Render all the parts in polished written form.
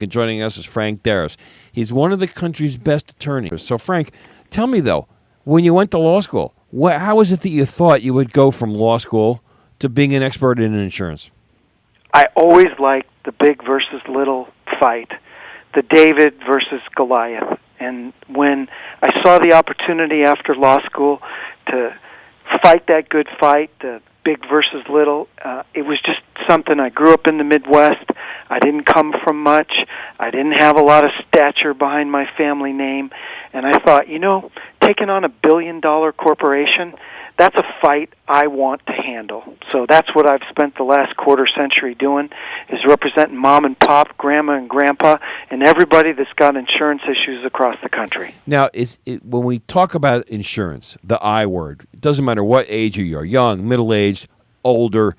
And joining us is Frank Darras. He's one of the country's best attorneys. So, Frank, tell me, though, when you went to law school, how is it that you thought you would go from law school to being an expert in insurance? I always liked the big versus little fight, the David versus Goliath. And when I saw the opportunity after law school to fight that good fight, the big versus little, it was just something. I grew up in the Midwest. I didn't come from much. I didn't have a lot of stature behind my family name. And I thought, taking on $1 billion corporation, that's a fight I want to handle. So that's what I've spent the last quarter century doing, is representing mom and pop, grandma and grandpa, and everybody that's got insurance issues across the country. Now, when we talk about insurance, the I word, it doesn't matter what age you are, young, middle-aged, older,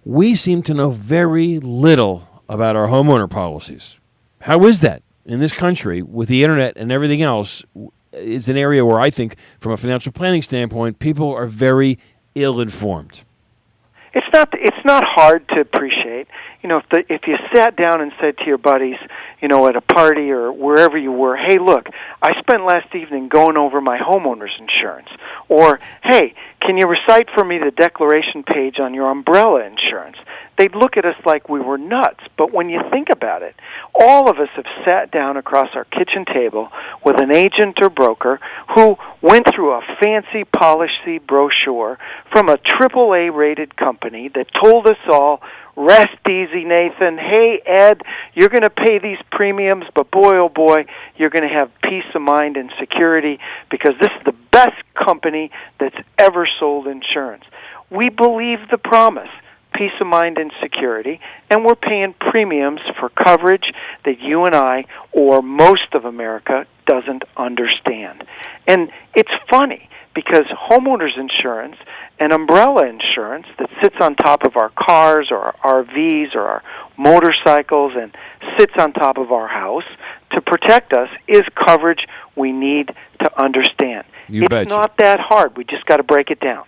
we seem to know very little about our homeowner policies. How is that in this country with the internet and everything else? It's an area where I think, from a financial planning standpoint, people are very ill-informed. It's not hard to appreciate. If you sat down and said to your buddies, at a party or wherever you were, hey, look, I spent last evening going over my homeowners insurance. Or, hey, can you recite for me the declaration page on your umbrella insurance? They'd look at us like we were nuts. But when you think about it, all of us have sat down across our kitchen table with an agent or broker who went through a fancy policy brochure from a AAA-rated company that told us all, rest easy, Nathan. Hey, Ed, you're going to pay these premiums, but boy, oh boy, you're going to have peace of mind and security because this is the best company that's ever sold insurance. We believe the promise, peace of mind and security, and we're paying premiums for coverage that you and I, or most of America, doesn't understand. And it's funny because homeowners insurance and umbrella insurance that sits on top of our cars or our RVs or our motorcycles and sits on top of our house to protect us is coverage we need to understand. It's not that hard. We just got to break it down.